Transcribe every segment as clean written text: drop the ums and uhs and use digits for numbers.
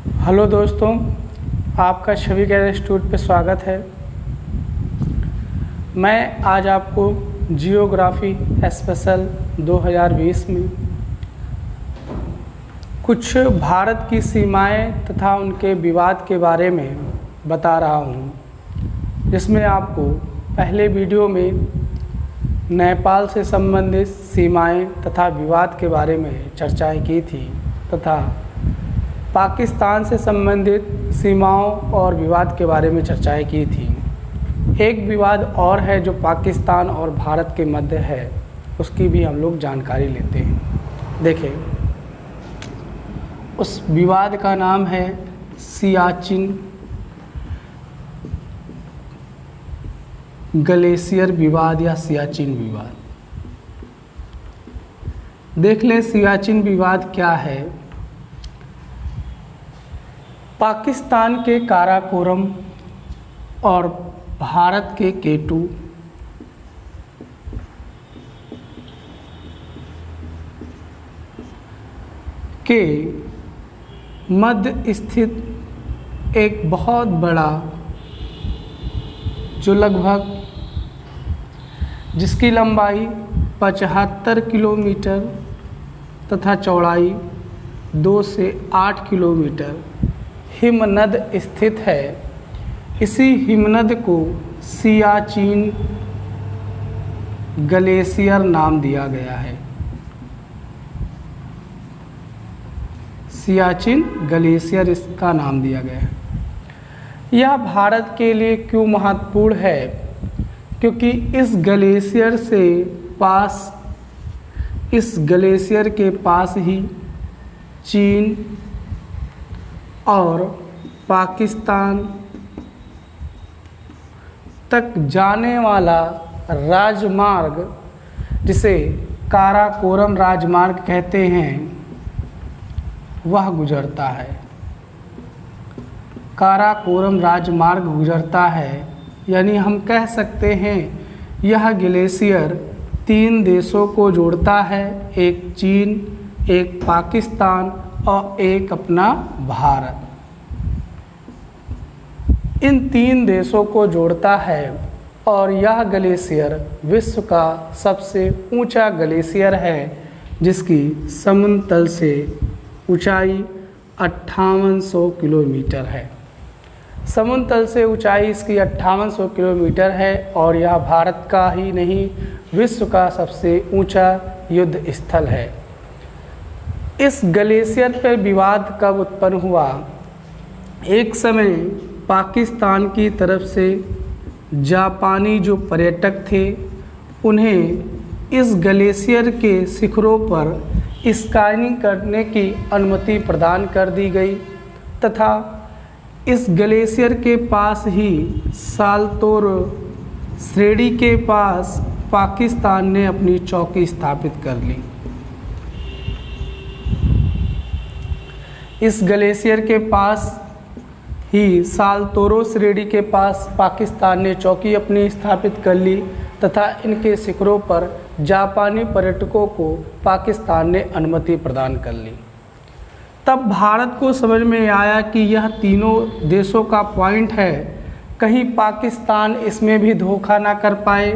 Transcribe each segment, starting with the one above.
Hello दोस्तों, आपका छवि के इंस्टीट्यूट पे स्वागत है। मैं आज आपको जियोग्राफी स्पेशल 2020 में कुछ भारत की सीमाएं तथा उनके विवाद के बारे में बता रहा हूं, जिसमें आपको पहले वीडियो में नेपाल से संबंधित सीमाएं तथा विवाद के बारे में चर्चाएं की थी तथा पाकिस्तान से संबंधित सीमाओं और विवाद के बारे में चर्चाएं की थी। एक विवाद और है जो पाकिस्तान और भारत के मध्य है, उसकी भी हम लोग जानकारी लेते हैं। देखें, उस विवाद का नाम है सियाचिन ग्लेशियर विवाद या सियाचिन विवाद। देख लें सियाचिन विवाद क्या है। पाकिस्तान के काराकोरम और भारत के केटू के मध्य स्थित एक बहुत बड़ा, जो लगभग जिसकी लंबाई 75 किलोमीटर तथा चौड़ाई 2 से 8 किलोमीटर हिमनद स्थित है। इसी हिमनद को सियाचिन ग्लेशियर नाम दिया गया है। सियाचिन ग्लेशियर इसका नाम दिया गया है। यह भारत के लिए क्यों महत्वपूर्ण है? क्योंकि इस ग्लेशियर के पास ही चीन और पाकिस्तान तक जाने वाला राजमार्ग, जिसे काराकोरम राजमार्ग कहते हैं, वह गुजरता है। काराकोरम राजमार्ग गुजरता है, यानी हम कह सकते हैं यह ग्लेशियर 3 देशों को जोड़ता है, एक चीन, एक पाकिस्तान और एक अपना भारत। इन 3 देशों को जोड़ता है और यह ग्लेशियर विश्व का सबसे ऊंचा ग्लेशियर है, जिसकी समुद्र तल से ऊंचाई 5800 किलोमीटर है। समुद्र तल से ऊंचाई इसकी 5800 किलोमीटर है और यह भारत का ही नहीं, विश्व का सबसे ऊंचा युद्ध स्थल है। इस ग्लेशियर पर विवाद कब उत्पन्न हुआ? एक समय पाकिस्तान की तरफ से जापानी जो पर्यटक थे, उन्हें इस ग्लेशियर के शिखरों पर स्काइंग करने की अनुमति प्रदान कर दी गई तथा इस ग्लेशियर के पास ही सालतोरो श्रेणी के पास पाकिस्तान ने अपनी चौकी स्थापित कर ली। इस ग्लेशियर के पास ही सालतोरो श्रेणी के पास पाकिस्तान ने चौकी अपनी स्थापित कर ली तथा इनके शिखरों पर जापानी पर्यटकों को पाकिस्तान ने अनुमति प्रदान कर ली। तब भारत को समझ में आया कि यह तीनों देशों का पॉइंट है, कहीं पाकिस्तान इसमें भी धोखा ना कर पाए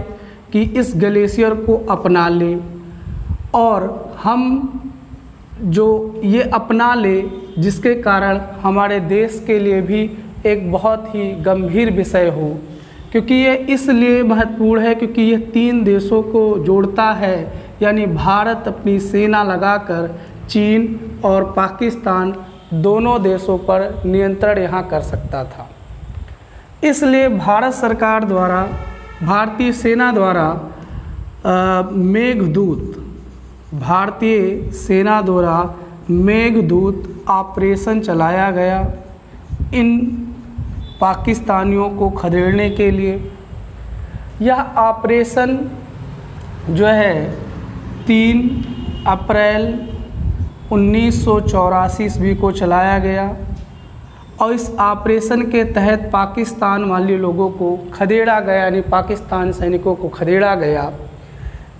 कि इस ग्लेशियर को अपना ले और हम जो ये अपना ले, जिसके कारण हमारे देश के लिए भी एक बहुत ही गंभीर विषय हो। क्योंकि ये इसलिए महत्वपूर्ण है क्योंकि ये 3 देशों को जोड़ता है, यानी भारत अपनी सेना लगाकर चीन और पाकिस्तान दोनों देशों पर नियंत्रण यहाँ कर सकता था। इसलिए भारत सरकार द्वारा, भारतीय सेना द्वारा भारतीय सेना द्वारा मेघदूत ऑपरेशन चलाया गया इन पाकिस्तानियों को खदेड़ने के लिए। यह ऑपरेशन जो है 3 अप्रैल 1984 ईस्वी को चलाया गया और इस ऑपरेशन के तहत पाकिस्तान वाले लोगों को खदेड़ा गया, यानी पाकिस्तान सैनिकों को खदेड़ा गया,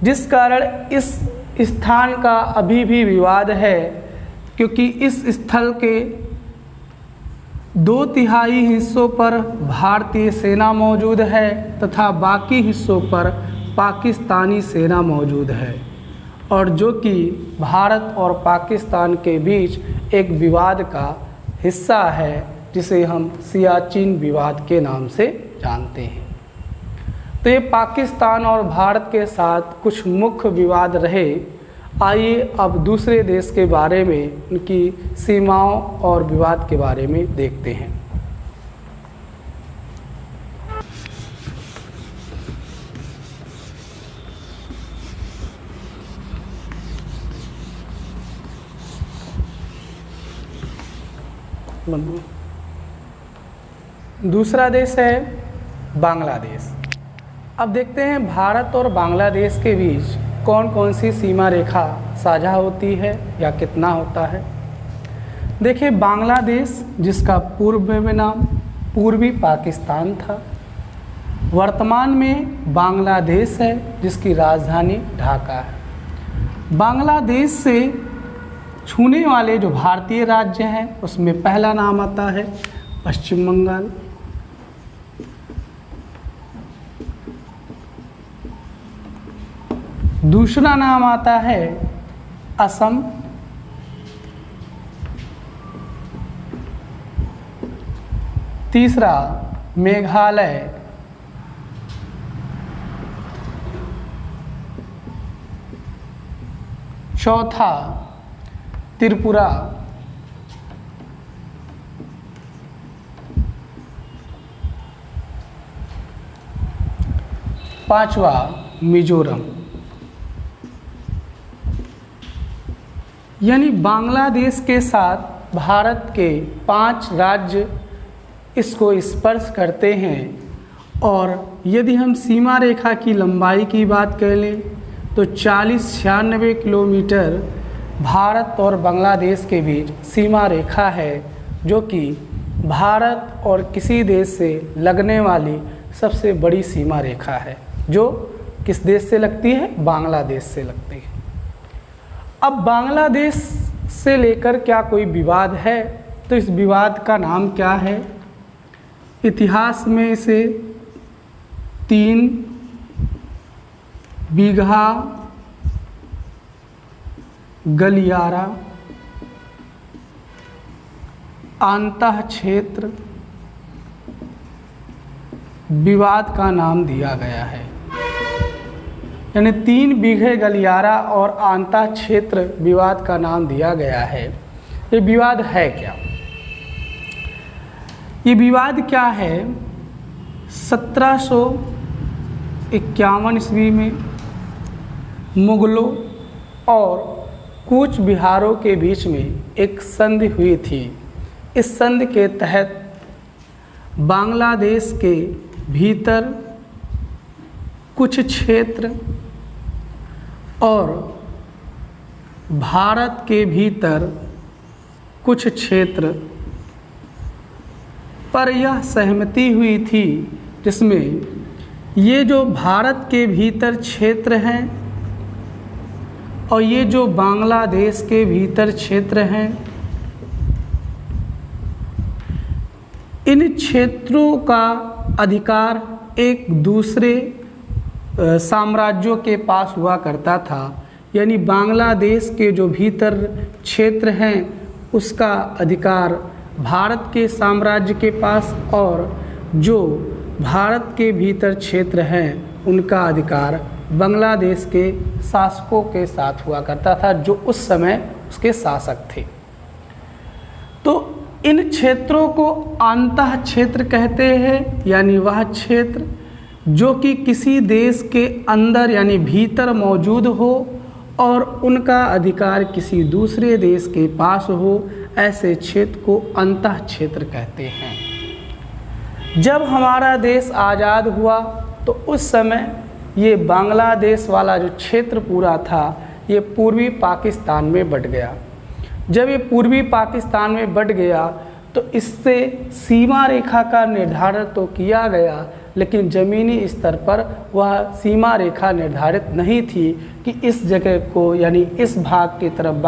जिस कारण इस स्थान का अभी भी विवाद है। क्योंकि इस स्थल के 2/3 हिस्सों पर भारतीय सेना मौजूद है तथा बाकी हिस्सों पर पाकिस्तानी सेना मौजूद है, और जो कि भारत और पाकिस्तान के बीच एक विवाद का हिस्सा है जिसे हम सियाचिन विवाद के नाम से जानते हैं। तो ये पाकिस्तान और भारत के साथ कुछ मुख्य विवाद रहे। आइए अब दूसरे देश के बारे में, उनकी सीमाओं और विवाद के बारे में देखते हैं। दूसरा देश है बांग्लादेश। अब देखते हैं भारत और बांग्लादेश के बीच कौन कौन सी सीमा रेखा साझा होती है या कितना होता है। देखिए, बांग्लादेश जिसका पूर्व में नाम पूर्वी पाकिस्तान था, वर्तमान में बांग्लादेश है जिसकी राजधानी ढाका है। बांग्लादेश से छूने वाले जो भारतीय राज्य हैं उसमें पहला नाम आता है पश्चिम बंगाल, दूसरा नाम आता है असम, तीसरा मेघालय, चौथा त्रिपुरा, पांचवा मिजोरम। यानी बांग्लादेश के साथ भारत के 5 राज्य इसको स्पर्श करते हैं। और यदि हम सीमा रेखा की लंबाई की बात कर लें तो 40-96 किलोमीटर भारत और बांग्लादेश के बीच सीमा रेखा है, जो कि भारत और किसी देश से लगने वाली सबसे बड़ी सीमा रेखा है, जो किस देश से लगती है? बांग्लादेश से लगती है। अब बांग्लादेश से लेकर क्या कोई विवाद है? तो इस विवाद का नाम क्या है? इतिहास में इसे 3 बीघा गलियारा अंतः क्षेत्र विवाद का नाम दिया गया है। यानी 3 बीघे गलियारा और आंता क्षेत्र विवाद का नाम दिया गया है। ये विवाद है क्या? ये विवाद क्या है? 1751 ईस्वी में मुगलों और कूच बिहारों के बीच में एक संधि हुई थी। इस संधि के तहत बांग्लादेश के भीतर कुछ क्षेत्र और भारत के भीतर कुछ क्षेत्र पर यह सहमति हुई थी, जिसमें ये जो भारत के भीतर क्षेत्र हैं और ये जो बांग्लादेश के भीतर क्षेत्र हैं, इन क्षेत्रों का अधिकार एक दूसरे साम्राज्यों के पास हुआ करता था। यानी बांग्लादेश के जो भीतर क्षेत्र हैं उसका अधिकार भारत के साम्राज्य के पास, और जो भारत के भीतर क्षेत्र हैं उनका अधिकार बांग्लादेश के शासकों के साथ हुआ करता था, जो उस समय उसके शासक थे। तो इन क्षेत्रों को अंतः क्षेत्र कहते हैं, यानी वह क्षेत्र जो कि किसी देश के अंदर यानी भीतर मौजूद हो और उनका अधिकार किसी दूसरे देश के पास हो, ऐसे क्षेत्र को अंतः क्षेत्र कहते हैं। जब हमारा देश आज़ाद हुआ तो उस समय ये बांग्लादेश वाला जो क्षेत्र पूरा था ये पूर्वी पाकिस्तान में बट गया। जब ये पूर्वी पाकिस्तान में बट गया तो इससे सीमा रेखा का निर्धारण तो किया गया, लेकिन ज़मीनी स्तर पर वह सीमा रेखा निर्धारित नहीं थी कि इस जगह को यानी इस भाग की तरफ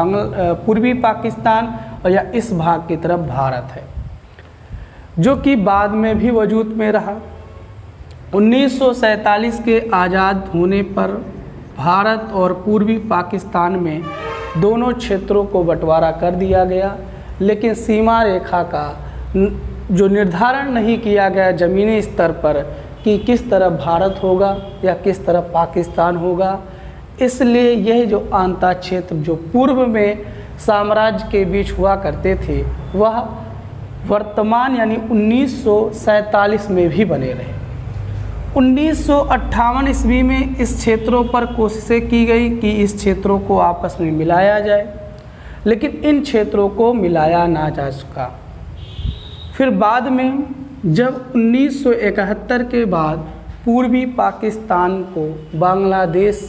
पूर्वी पाकिस्तान और या इस भाग की तरफ भारत है। जो कि बाद में भी वजूद में रहा। 1947 के आज़ाद होने पर भारत और पूर्वी पाकिस्तान में दोनों क्षेत्रों को बंटवारा कर दिया गया, लेकिन सीमा रेखा का जो निर्धारण नहीं किया गया ज़मीनी स्तर पर कि किस तरफ भारत होगा या किस तरफ पाकिस्तान होगा। इसलिए यह जो आंता क्षेत्र जो पूर्व में साम्राज्य के बीच हुआ करते थे वह वर्तमान यानी 1947 में भी बने रहे। 1958 ईस्वी में इस क्षेत्रों पर कोशिशें की गई कि इस क्षेत्रों को आपस में मिलाया जाए, लेकिन इन क्षेत्रों को मिलाया ना जा सका। फिर बाद में जब 1971 के बाद पूर्वी पाकिस्तान को बांग्लादेश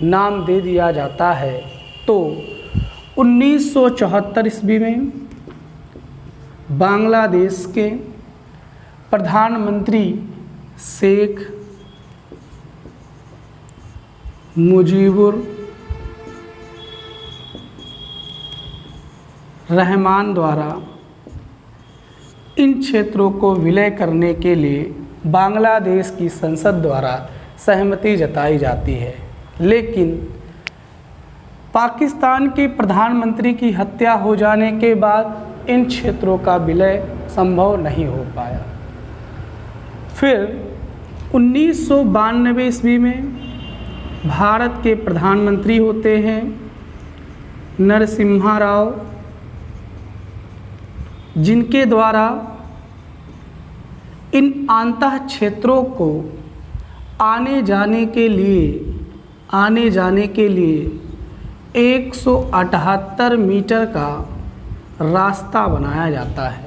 नाम दे दिया जाता है, तो 1974 ईस्वी में बांग्लादेश के प्रधानमंत्री शेख मुजीबुर रहमान द्वारा इन क्षेत्रों को विलय करने के लिए बांग्लादेश की संसद द्वारा सहमति जताई जाती है, लेकिन पाकिस्तान के प्रधानमंत्री की हत्या हो जाने के बाद इन क्षेत्रों का विलय संभव नहीं हो पाया। फिर 1992 ईस्वी में भारत के प्रधानमंत्री होते हैं नरसिम्हा राव, जिनके द्वारा इन आंतः क्षेत्रों को आने जाने के लिए 178 मीटर का रास्ता बनाया जाता है।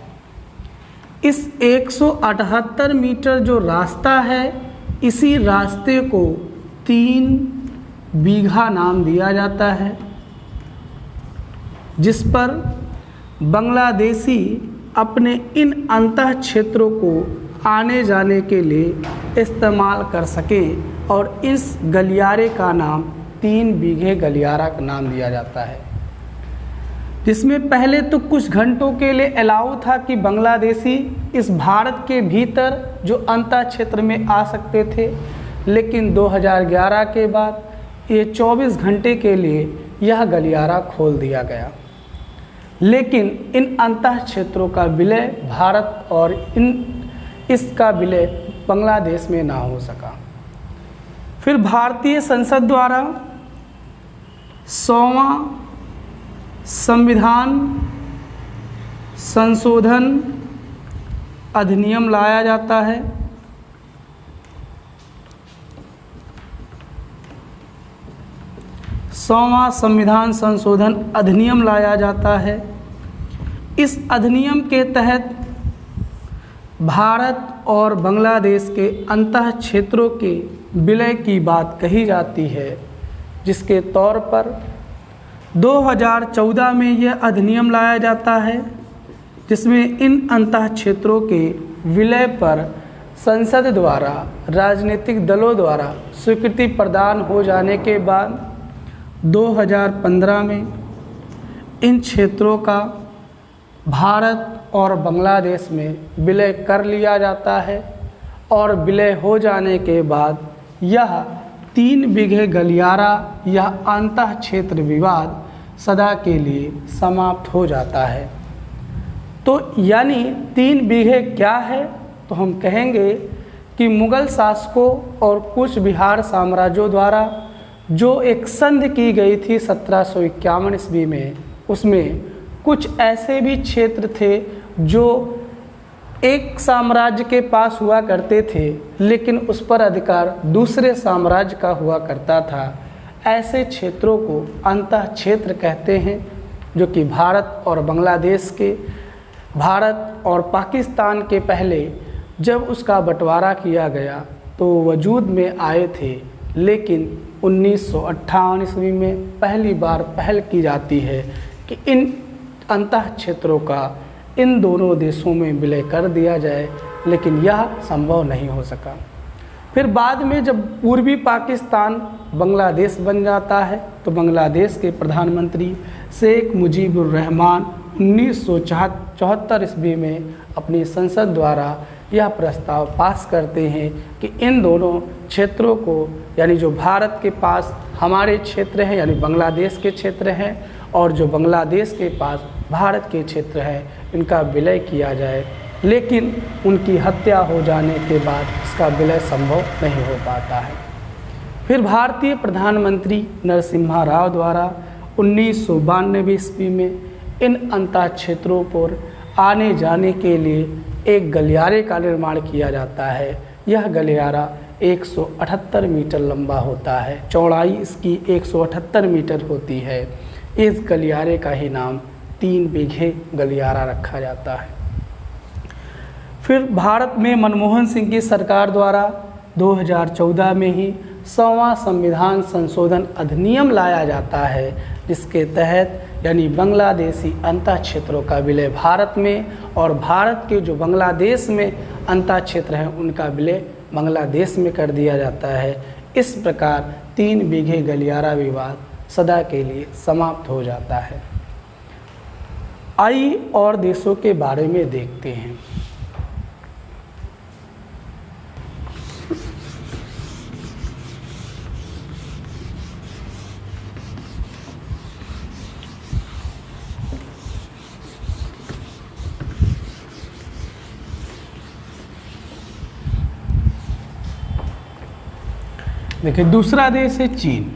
इस 178 मीटर जो रास्ता है, इसी रास्ते को 3 बीघा नाम दिया जाता है, जिस पर बांग्लादेशी अपने इन अंतः क्षेत्रों को आने जाने के लिए इस्तेमाल कर सकें, और इस गलियारे का नाम 3 बीघे गलियारा का नाम दिया जाता है, जिसमें पहले तो कुछ घंटों के लिए अलाउ था कि बांग्लादेशी इस भारत के भीतर जो अंतः क्षेत्र में आ सकते थे, लेकिन 2011 के बाद ये 24 घंटे के लिए यह गलियारा खोल दिया गया। लेकिन इन अंतः क्षेत्रों का विलय भारत और इसका विलय बांग्लादेश में ना हो सका। फिर भारतीय संसद द्वारा 100वां संविधान संशोधन अधिनियम लाया जाता है। संविधान संशोधन अधिनियम लाया जाता है। इस अधिनियम के तहत भारत और बांग्लादेश के अंतः क्षेत्रों के विलय की बात कही जाती है, जिसके तौर पर 2014 में यह अधिनियम लाया जाता है, जिसमें इन अंतः क्षेत्रों के विलय पर संसद द्वारा राजनीतिक दलों द्वारा स्वीकृति प्रदान हो जाने के बाद 2015 में इन क्षेत्रों का भारत और बांग्लादेश में विलय कर लिया जाता है, और विलय हो जाने के बाद यह 3 बीघे गलियारा या अंतः क्षेत्र विवाद सदा के लिए समाप्त हो जाता है। तो यानी 3 बीघे क्या है, तो हम कहेंगे कि मुग़ल शासकों और कुछ बिहार साम्राज्यों द्वारा जो एक संधि की गई थी 1751 ईस्वी में, उसमें कुछ ऐसे भी क्षेत्र थे जो एक साम्राज्य के पास हुआ करते थे, लेकिन उस पर अधिकार दूसरे साम्राज्य का हुआ करता था। ऐसे क्षेत्रों को अंतः क्षेत्र कहते हैं, जो कि भारत और बांग्लादेश के, भारत और पाकिस्तान के पहले जब उसका बंटवारा किया गया तो वजूद में आए थे, लेकिन 1958 ईस्वी में पहली बार पहल की जाती है कि इन अंतः क्षेत्रों का इन दोनों देशों में विलय कर दिया जाए, लेकिन यह संभव नहीं हो सका। फिर बाद में जब पूर्वी पाकिस्तान बांग्लादेश बन जाता है, तो बांग्लादेश के प्रधानमंत्री शेख मुजीबुर रहमान 1974 ईस्वी में अपनी संसद द्वारा यह प्रस्ताव पास करते हैं कि इन दोनों क्षेत्रों को, यानी जो भारत के पास हमारे क्षेत्र हैं यानी बांग्लादेश के क्षेत्र हैं और जो बांग्लादेश के पास भारत के क्षेत्र हैं, इनका विलय किया जाए। लेकिन उनकी हत्या हो जाने के बाद इसका विलय संभव नहीं हो पाता है। फिर भारतीय प्रधानमंत्री नरसिम्हा राव द्वारा 1992 ईस्वी में इन अंतः क्षेत्रों पर आने जाने के लिए एक गलियारे का निर्माण किया जाता है। यह गलियारा 178 मीटर लंबा होता है, चौड़ाई इसकी 178 मीटर होती है। इस गलियारे का ही नाम 3 बीघे गलियारा रखा जाता है। फिर भारत में मनमोहन सिंह की सरकार द्वारा 2014 में ही 100वां संविधान संशोधन अधिनियम लाया जाता है, जिसके तहत यानी बांग्लादेशी अंतः क्षेत्रों का विलय भारत में और भारत के जो बांग्लादेश में अंतः क्षेत्र हैं उनका विलय बांग्लादेश में कर दिया जाता है। इस प्रकार 3 बीघे गलियारा विवाद सदा के लिए समाप्त हो जाता है। आइए और देशों के बारे में देखते हैं। देखिए, दूसरा देश है चीन।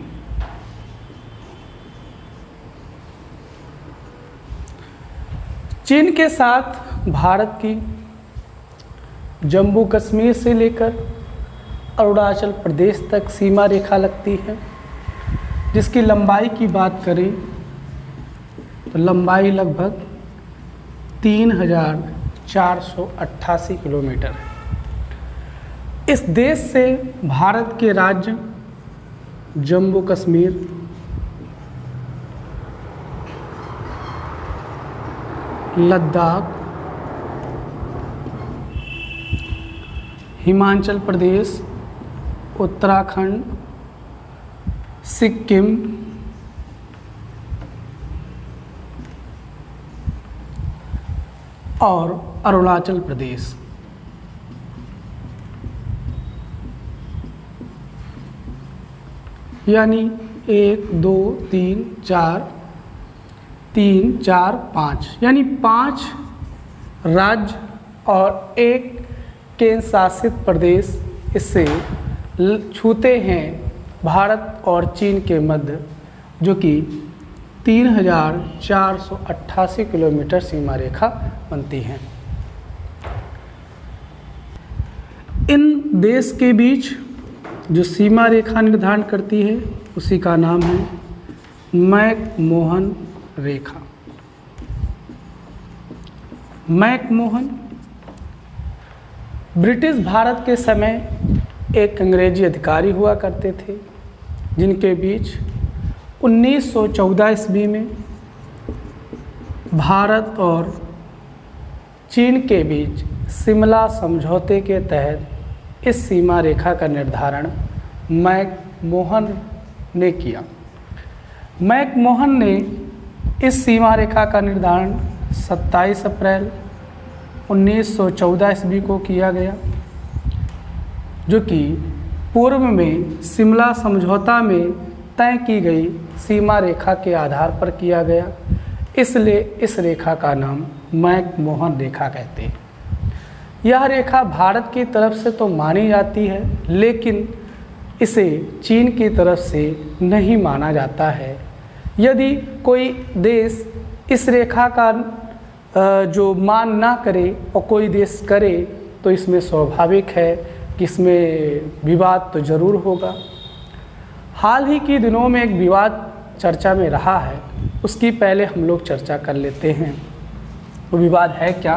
चीन के साथ भारत की जम्मू कश्मीर से लेकर अरुणाचल प्रदेश तक सीमा रेखा लगती है, जिसकी लंबाई की बात करें तो लंबाई लगभग 3488 किलोमीटर है। इस देश से भारत के राज्य जम्मू कश्मीर, लद्दाख, हिमाचल प्रदेश, उत्तराखंड, सिक्किम, और अरुणाचल प्रदेश यानी 1 2 3 4 5 यानी 5 राज्य और एक केंद्र शासित प्रदेश इससे छूते हैं भारत और चीन के मध्य, जो कि 3488 किलोमीटर सीमा रेखा बनती हैं। इन देश के बीच जो सीमा रेखा निर्धारण करती है उसी का नाम है मैकमोहन रेखा। मैकमोहन ब्रिटिश भारत के समय एक अंग्रेजी अधिकारी हुआ करते थे, जिनके बीच 1914 ईस्वी में भारत और चीन के बीच शिमला समझौते के तहत इस सीमा रेखा का निर्धारण मैकमोहन ने किया। मैकमोहन ने इस सीमा रेखा का निर्धारण 27 अप्रैल 1914 ईस्वी को किया गया, जो कि पूर्व में शिमला समझौता में तय की गई सीमा रेखा के आधार पर किया गया। इसलिए इस रेखा का नाम मैकमोहन रेखा कहते हैं। यह रेखा भारत की तरफ से तो मानी जाती है, लेकिन इसे चीन की तरफ से नहीं माना जाता है। यदि कोई देश इस रेखा का जो मान ना करे और कोई देश करे, तो इसमें स्वाभाविक है कि इसमें विवाद तो ज़रूर होगा। हाल ही के दिनों में एक विवाद चर्चा में रहा है, उसकी पहले हम लोग चर्चा कर लेते हैं। वो विवाद है क्या?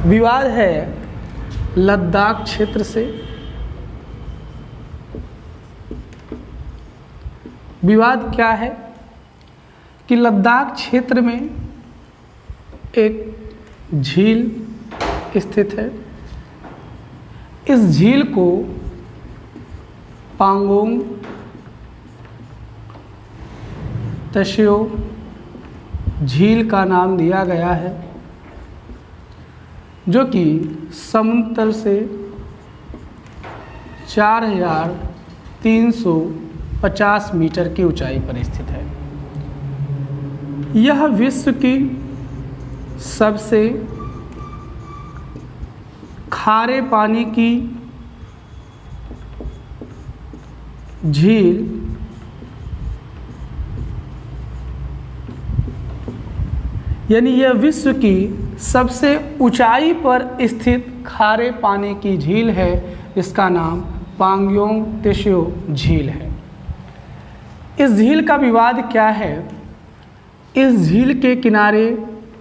विवाद है लद्दाख क्षेत्र से। विवाद क्या है कि लद्दाख क्षेत्र में एक झील स्थित है। इस झील को पांगोंग त्शो झील का नाम दिया गया है, जो कि समुद्र तल से 4,350 मीटर की ऊंचाई पर स्थित है। यह विश्व की सबसे खारे पानी की झील यानी यह विश्व की सबसे ऊंचाई पर स्थित खारे पानी की झील है, जिसका नाम पांगयोंग त्शो झील है। इस झील का विवाद क्या है? इस झील के किनारे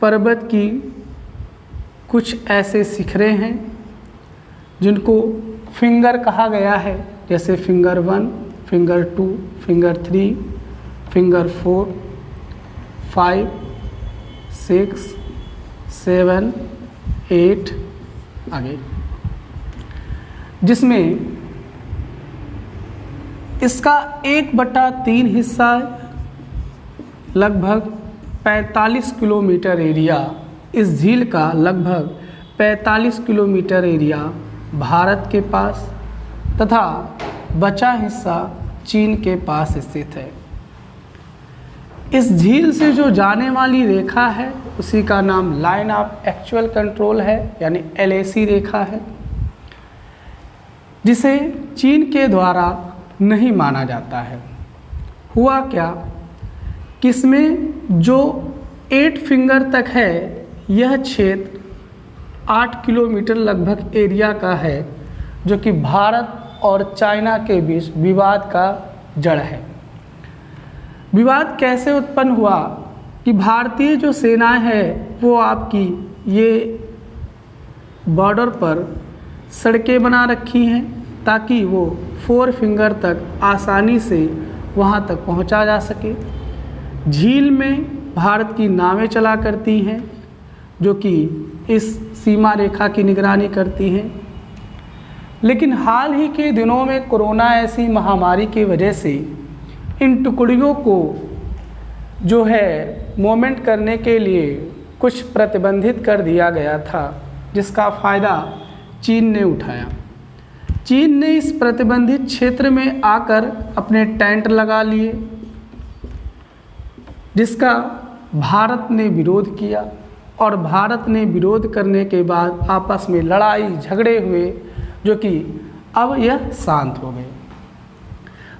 पर्वत की कुछ ऐसे शिखरें हैं जिनको फिंगर कहा गया है, जैसे फिंगर 1, फिंगर 2, फिंगर 3, फिंगर 4, 5, 6, 7, 8 आगे, जिसमें इसका 1/3 हिस्सा लगभग 45 किलोमीटर एरिया, इस झील का लगभग 45 किलोमीटर एरिया भारत के पास तथा बचा हिस्सा चीन के पास स्थित है। इस झील से जो जाने वाली रेखा है उसी का नाम लाइन ऑफ एक्चुअल कंट्रोल है, यानी LAC रेखा है, जिसे चीन के द्वारा नहीं माना जाता है। हुआ क्या कि इसमें जो 8 फिंगर तक है, यह क्षेत्र 8 किलोमीटर लगभग एरिया का है, जो कि भारत और चाइना के बीच विवाद का जड़ है। विवाद कैसे उत्पन्न हुआ कि भारतीय जो सेनाएं हैं वो आपकी ये बॉर्डर पर सड़कें बना रखी हैं ताकि वो 4 फिंगर तक आसानी से वहाँ तक पहुँचा जा सके। झील में भारत की नावें चला करती हैं जो कि इस सीमा रेखा की निगरानी करती हैं। लेकिन हाल ही के दिनों में कोरोना ऐसी महामारी की वजह से इन टुकड़ियों को जो है मूवमेंट करने के लिए कुछ प्रतिबंधित कर दिया गया था, जिसका फ़ायदा चीन ने उठाया। चीन ने इस प्रतिबंधित क्षेत्र में आकर अपने टेंट लगा लिए, जिसका भारत ने विरोध किया और भारत ने विरोध करने के बाद आपस में लड़ाई झगड़े हुए, जो कि अब यह शांत हो गए।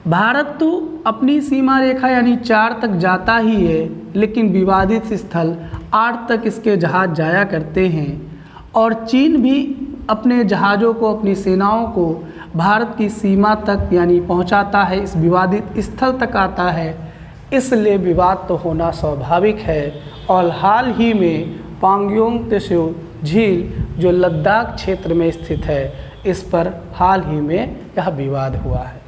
भारत तो अपनी सीमा रेखा यानी 4 तक जाता ही है, लेकिन विवादित स्थल 8 तक इसके जहाज़ जाया करते हैं और चीन भी अपने जहाज़ों को, अपनी सेनाओं को भारत की सीमा तक यानी पहुंचाता है, इस विवादित स्थल तक आता है। इसलिए विवाद तो होना स्वाभाविक है। और हाल ही में पांगयोंग त्शो झील जो लद्दाख क्षेत्र में स्थित है, इस पर हाल ही में यह विवाद हुआ है।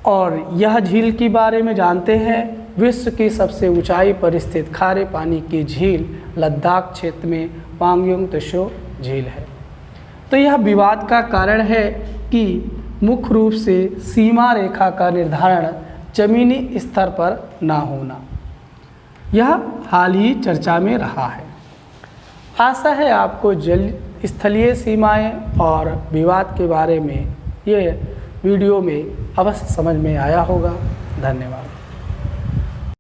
और यह झील के बारे में जानते हैं, विश्व की सबसे ऊंचाई पर स्थित खारे पानी की झील लद्दाख क्षेत्र में पांगयोंग त्शो झील है। तो यह विवाद का कारण है कि मुख्य रूप से सीमा रेखा का निर्धारण जमीनी स्तर पर ना होना, यह हाल ही चर्चा में रहा है। आशा है आपको जल स्थलीय सीमाएं और विवाद के बारे में ये वीडियो में अवश्य समझ में आया होगा। धन्यवाद।